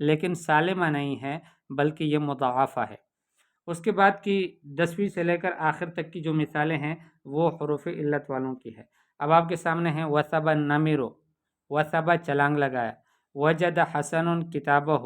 لیکن سالمہ نہیں ہے بلکہ یہ مضاعفہ ہے۔ اس کے بعد کی 10ویں سے لے کر آخر تک کی جو مثالیں ہیں وہ حروف علت والوں کی ہے۔ اب آپ کے سامنے ہیں وثب النمر، وثب چلانگ لگایا، وجد حسن کتابہ،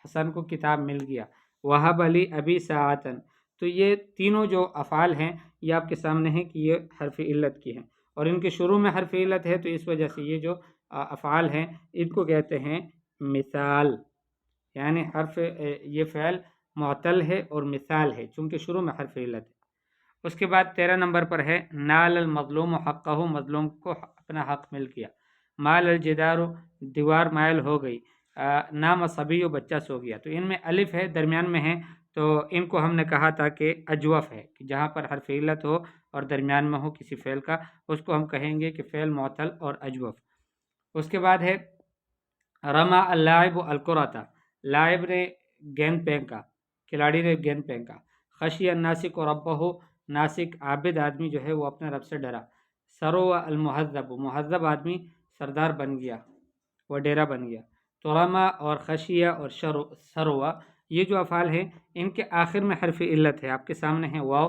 حسن کو کتاب مل گیا، وہب علی ابی ساعتن۔ تو یہ تینوں جو افعال ہیں یہ آپ کے سامنے ہیں کہ یہ حرف علت کی ہیں، اور ان کے شروع میں حرف علت ہے تو اس وجہ سے یہ جو افعال ہیں ان کو کہتے ہیں مثال، یعنی یہ فعل معتل ہے اور مثال ہے چونکہ شروع میں حرف علت ہے۔ اس کے بعد 13 نمبر پر ہے نال المظلوم حقہ، مظلوم کو اپنا حق مل گیا، مال الجدار، دیوار مائل ہو گئی، نام صبی، بچہ سو گیا۔ تو ان میں الف ہے، درمیان میں ہے، تو ان کو ہم نے کہا تھا کہ اجوف ہے، کہ جہاں پر حرف علت ہو اور درمیان میں ہو کسی فعل کا اس کو ہم کہیں گے کہ فعل معتل اور اجوف۔ اس کے بعد ہے رما اللاعب الکرۃ، لاعب نے گیند پھینکا، کھلاڑی نے گیند پھینکا، خشی الناسک ربہ، ناسک عابد آدمی جو ہے وہ اپنے رب سے ڈرا، سرو المہذب، مہذب آدمی سردار بن گیا، وہ ڈیرا بن گیا۔ تو رما اور خشیہ اور سروا یہ جو افعال ہیں ان کے آخر میں حرف علت ہے، آپ کے سامنے ہے واو،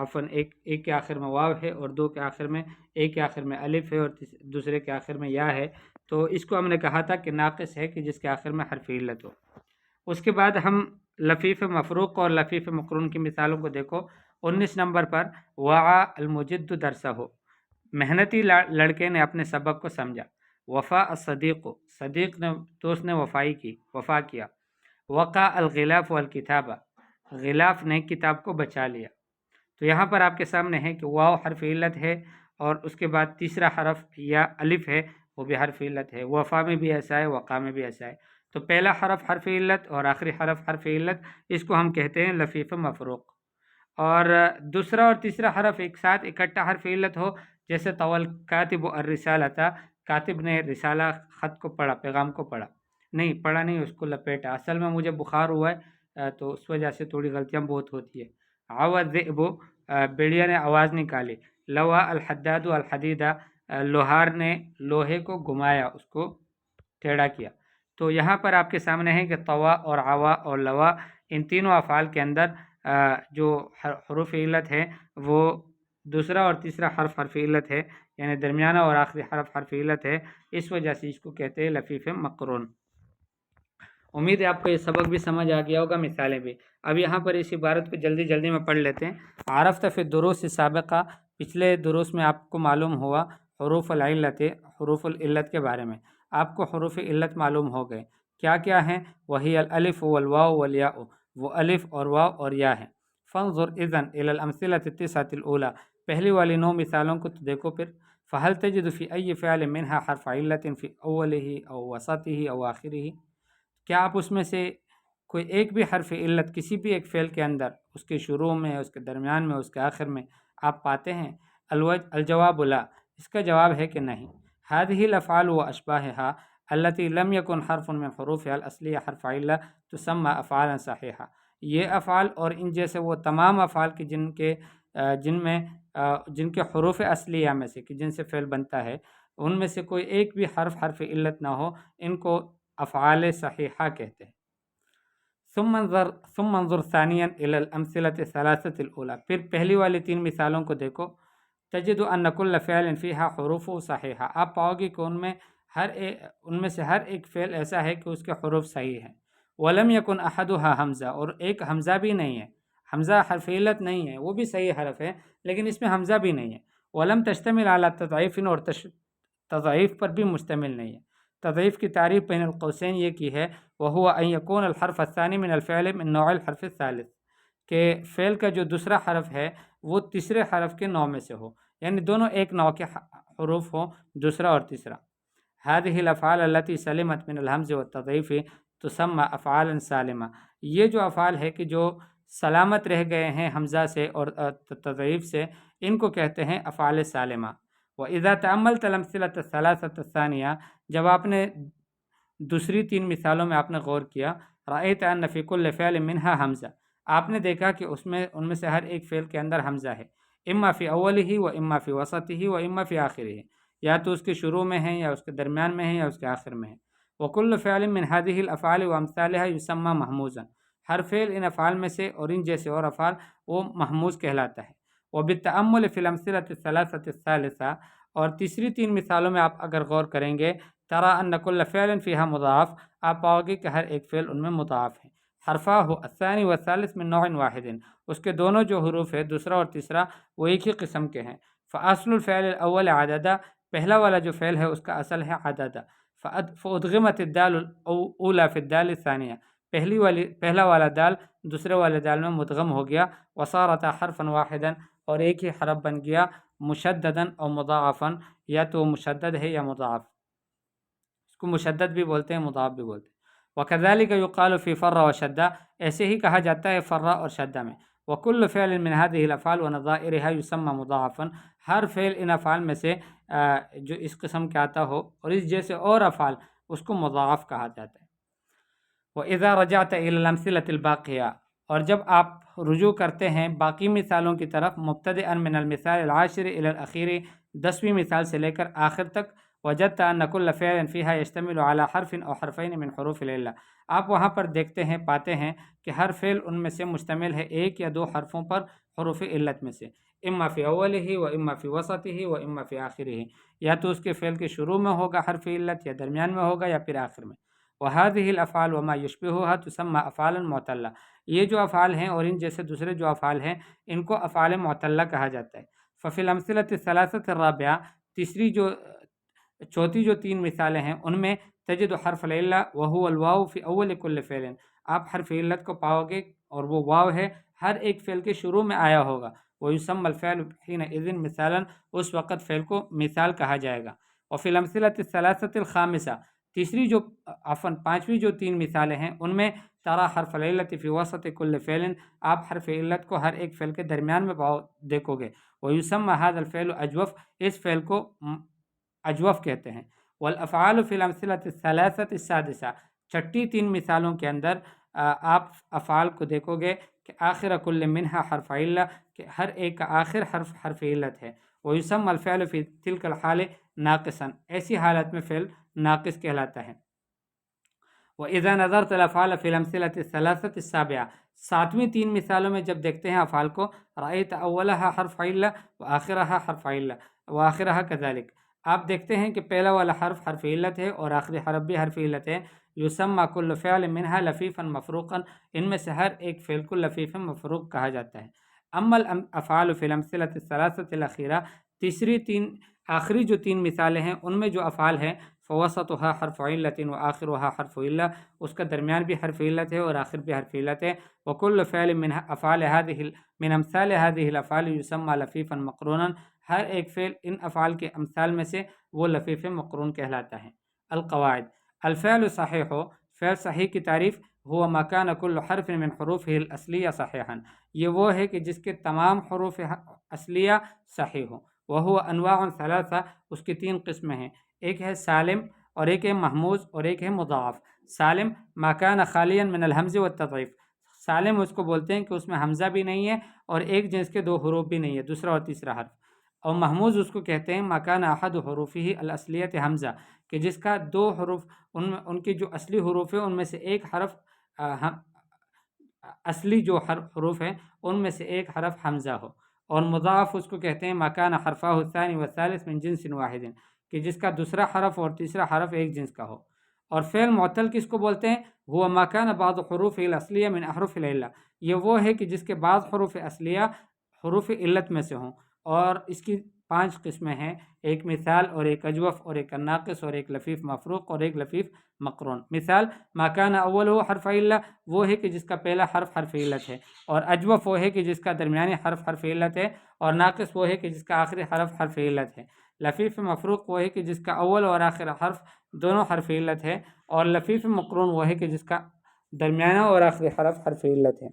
عفواً ایک کے آخر میں واو ہے اور دو کے آخر میں، ایک کے آخر میں الف ہے اور دوسرے کے آخر میں یا ہے، تو اس کو ہم نے کہا تھا کہ ناقص ہے کہ جس کے آخر میں حرف علت ہو۔ اس کے بعد ہم لفیف مفروق اور لفیف مقرون کی مثالوں کو دیکھو۔ 19 نمبر پر وعا المجد درسہ، محنتی لڑکے نے اپنے سبق کو سمجھا، وفا الصدیق، صدیق نے دوست نے وفا کیا، وقع الغلاف والکتابہ، غلاف نے کتاب کو بچا لیا۔ تو یہاں پر آپ کے سامنے ہے کہ واو حرف علت ہے اور اس کے بعد تیسرا حرف یا الف ہے وہ بھی حرف علت ہے، وفا میں بھی ایسا ہے، وقع میں بھی ایسا ہے۔ تو پہلا حرف حرف علت اور آخری حرف حرف علت، اس کو ہم کہتے ہیں لفیف مفروق۔ اور دوسرا اور تیسرا حرف ایک ساتھ اکٹھا حرف علت ہو، جیسے طول کاتب الرسالۃ، کاتب نے رسالہ خط کو پڑھا، پیغام کو پڑھا، نہیں پڑھا نہیں، اس کو لپیٹا، اصل میں مجھے بخار ہوا ہے تو اس وجہ سے تھوڑی غلطیاں بہت ہوتی ہے۔ عوض الذئب، بھیڑیا نے آواز نکالی، لوا الحداد الحدیدہ، لوہار نے لوہے کو گھمایا، اس کو ٹیڑھا کیا۔ تو یہاں پر آپ کے سامنے ہے کہ طوا اور عوا اور لوا ان تینوں افعال کے اندر جو حروف علت ہے وہ دوسرا اور تیسرا حرف حرف علت ہے، یعنی درمیانہ اور آخری حرف حرف علت ہے، اس وجہ سے اس کو کہتے ہیں لفیف مقرون۔ امید ہے آپ کو یہ سبق بھی سمجھ آ گیا ہوگا، مثالیں بھی۔ اب یہاں پر اس عبارت کو جلدی جلدی میں پڑھ لیتے ہیں۔ عرفت فی الدروس سابقہ، پچھلے دروس میں آپ کو معلوم ہوا حروف العلت، حروف العلت کے بارے میں آپ کو حروف علت معلوم ہو گئے، کیا کیا ہیں؟ وہی الالف والواو والیاء، وہ الف اور واو اور یا ہیں۔ فانظر اذن الی الامثلۃ التسعۃ الاولی، پہلی والی 9 مثالوں کو تو دیکھو پھر۔ فہل تجد فی ای فعل منہا حرف علت فی اولہ او وسطہ او آخرہ، کیا آپ اس میں سے کوئی ایک بھی حرف علت کسی بھی ایک فعل کے اندر، اس کے شروع میں، اس کے درمیان میں، اس کے آخر میں آپ پاتے ہیں؟ الجواب لا، اس کا جواب ہے کہ نہیں۔ هذه الافعال واشباهها التي لم يكن حرف من حروفها الاصلیہ حرف علہ تسمى افعالا صحیحہ، یہ افعال اور ان جیسے وہ تمام افعال کے جن کے حروف اصلیہ میں سے کہ جن سے فعل بنتا ہے ان میں سے کوئی ایک بھی حرف حرف علت نہ ہو، ان کو افعال صحیحہ کہتے ہیں۔ ثم انظر ثانیا الی الامثلۃ الثلاثۃ الاولی، پھر پہلی والی 3 مثالوں کو دیکھو۔ تجد ان کل فعل فیہا حروف صحیحہ، آپ پاؤ گے کہ ان میں سے ہر ایک فعل ایسا ہے کہ اس کے حروف صحیح ہیں۔ ولم یکن احدها حمزہ، اور ایک حمزہ بھی نہیں ہے، حمزہ حرف علت نہیں ہے، وہ بھی صحیح حرف ہے لیکن اس میں حمزہ بھی نہیں ہے۔ ولم تشتمل علی تضعیف، اور تضعیف پر بھی مشتمل نہیں ہے۔ تضعیف کی تعریف بین القوسین یہ کی ہے، وہو ان یکون الحرف الثانی من الفعل من نوع الحرف الثالث، کہ فعل کا جو دوسرا حرف ہے وہ تیسرے حرف کے نوع میں سے ہو، یعنی دونوں ایک نوع کے حروف ہوں، دوسرا اور تیسرا۔ هذه الافعال التي سلمت من الحمز والتضعیف تسمى افعالا سالمہ، یہ جو افعال ہے کہ جو سلامت رہ گئے ہیں حمزہ سے اور تضعیف سے، ان کو کہتے ہیں افعال سالمہ۔ وَإِذَا تَأَمَّلْتَ الْأَمْثِلَةَ الثَّلَاثَةَ الثَّانِيَةَ، جب آپ نے دوسری 3 مثالوں میں آپ نے غور کیا، رأيت أن في كل فعل منها حمزہ، آپ نے دیکھا کہ ان میں سے ہر ایک فعل کے اندر حمزہ ہے، اما فی اولہ و اما فی وسطہ و اما فی آخرہ، یا تو اس کے شروع میں ہے یا اس کے درمیان میں ہے یا اس کے آخر میں ہے۔ وکل فعل من هذه الافعال وامثالها يسمى محموزا، ہر فعل ان افعال میں سے اور ان جیسے اور افعال وہ محموز کہلاتا ہے۔ وبالتأمل في الأمثلة الثلاثة الثالثة، اور تیسری تین مثالوں میں آپ اگر غور کریں گے، ترى أن كل فعل فيها مضاعف، آپ پاؤ گے کہ ہر ایک فعل ان میں مضاعف ہے۔ حرفاہ الثانی والثالث من نوع واحد، اس کے دونوں جو حروف ہے دوسرا اور تیسرا وہ ایک ہی قسم کے ہیں۔ فاصل الفعل الاول عددا، پہلا والا جو فعل ہے اس کا اصل ہے عددا۔ فادغمت الدال الاولى في الدال الثانیہ، پہلا والا دال دوسرے والے دال میں مدغم ہو گیا۔ وصارت حرفا واحدا، اور ایک ہی حرف بن گیا، مشددا او مضاعفا، یا تو مشدد ہے یا مضاعف، اس کو مشدد بھی بولتے ہیں مضاعف بھی بولتے ہیں۔ وكذلك يقال في فر وشدہ، ایسے ہی کہا جاتا ہے فرہ اور شدہ میں۔ وكل فعل من هذه الافعال ونظائرها يسمى مضاعفا، ہر فعل ان افعال میں سے جو اس قسم کا آتا ہو اور اس جیسے اور افعال اس کو مضاعف کہا جاتا ہے۔ وإذا رجعت إلى الأمثلة الباقية، اور جب آپ رجوع کرتے ہیں باقی مثالوں کی طرف، مبتدئا من المثال العاشر إلى الأخير، 10ویں مثال سے لے کر آخر تک، وجدت أن كل فعل فيها يشتمل على حرف أو حرفين من حروف العلة، آپ وہاں پر دیکھتے ہیں پاتے ہیں کہ ہر فعل ان میں سے مشتمل ہے ایک یا دو حرفوں پر حروف علت میں سے، اما فی اولہ و اما فی وسطہ و اما فی آخرہ، یا تو اس کے فعل کے شروع میں ہوگا حرف علت، یا درمیان میں ہوگا، یا پھر آخر میں۔ وهذه الافعال وما يشبهها تسمى افعالا معتلہ، یہ جو افعال ہیں اور ان جیسے دوسرے جو افعال ہیں ان کو افعال معتلہ کہا جاتا ہے۔ ففي الامثلة الثلاثة الرابعة، چوتھی جو تین مثالیں ہیں ان میں تجد حرف العلہ وهو الواو في اول كل فعل، آپ حرف علت کو پاؤ گے اور وہ واو ہے ہر ایک فعل کے شروع میں آیا ہوگا۔ ويسمى الفعل حينئذ مثالا، اس وقت فعل کو مثال کہا جائے گا۔ وفي الامثلة الثلاثة الخامسة، پانچویں جو تین مثالیں ہیں ان میں ترى حرف العلت فی وسط کل فعل، آپ حرف علت کو ہر ایک فعل کے درمیان میں دیکھو گے۔ ويسمى هذا الفعل اجوف، اس فعل کو اجوف کہتے ہیں۔ والافعال فی الامثلة الثلاثة السادسة، چھٹی تین مثالوں کے اندر آپ افعال کو دیکھو گے کہ آخر کل منها حرف علہ، کہ ہر ایک کا آخر حرف علت ہے۔ ويسمى الفعل فی تلك الحال ناقصا، ایسی حالت میں فعل ناقص کہلاتا ہے۔ وإذا نظرت الافعال فی الامثلة الثلاثة السابعة، ساتویں تین مثالوں میں جب دیکھتے ہیں افعال کو، رأيت اولها حرف علہ وآخرها حرف علہ وآخرها كذلك، آپ دیکھتے ہیں کہ پہلا والا حرف علت ہے اور آخری حرف بھی حرف علت ہے۔ يسمى كل فعل منها لفيفا مفروقا، ان میں سے ہر ایک فعل کو لفیف مفروق کہا جاتا ہے۔ اما الافعال فی الامثلة الثلاثة الأخيرة، تیسری آخری جو تین مثالیں ہیں ان میں جو افعال ہیں، فوسطها حرف علت وآخرها حرف علہ، اس کا درمیان بھی حرف علت ہے اور آخر بھی حرف علت ہے۔ وكل فعل من امثال هذه الافعال يسمى لفيفا مقرونا، ہر ایک فعل ان افعال کے امثال میں سے وہ لفیف مقرون کہلاتا ہے۔ القواعد، الفعل صحیح، فعل صحیح کی تعریف، هو ما كان كل حرف من حروفه الاصلیہ صحیحا، یہ وہ ہے کہ جس کے تمام حروف اصلیہ صحیح ہوں۔ وهو انواع ثلاثہ، اس کی تین قسمیں ہیں، ایک ہے سالم اور ایک ہے محموز اور ایک ہے مضاعف۔ سالم ما كان خالیا من الحمز والتضعیف، سالم اس کو بولتے ہیں کہ اس میں حمزہ بھی نہیں ہے اور ایک جنس کے دو حروف بھی نہیں ہے، دوسرا اور تیسرا حرف۔ اور محموز اس کو کہتے ہیں ما كان احد حروفه الاصلیۃ حمزہ، کہ جس کا دو حروف ان کے جو اصلی حروف ہیں ان میں سے ایک حرف اصلی جو حروف ہیں ان میں سے ایک حرف حمزہ ہو۔ اور مضاعف اس کو کہتے ہیں ما كان حرفاه الثاني والثالث من جنس واحد، کہ جس کا دوسرا حرف اور تیسرا حرف ایک جنس کا ہو۔ اور فعل معطل کس کو بولتے ہیں؟ هو ما كان بعض حروفه الاصلیہ من احرف العلہ، یہ وہ ہے کہ جس کے بعض حروف اصلیہ حروف علت میں سے ہوں، اور اس کی 5 قسمیں ہیں، ایک مثال اور ایک اجوف اور ایک ناقص اور ایک لفیف مفروق اور ایک لفیف مقرون۔ مثال ما كان اولہ حرف علہ، وہ ہے کہ جس کا پہلا حرف علت ہے، اور اجوف وہ ہے کہ جس کا درمیانی حرف علت ہے، اور ناقص وہ ہے کہ جس کا آخری حرف علت ہے۔ لفیف مفروق وہ ہے کہ جس کا اول اور آخر حرف دونوں حرف علت ہے، اور لفیف مقرون وہ ہے کہ جس کا درمیانہ اور آخری حرف علت ہے۔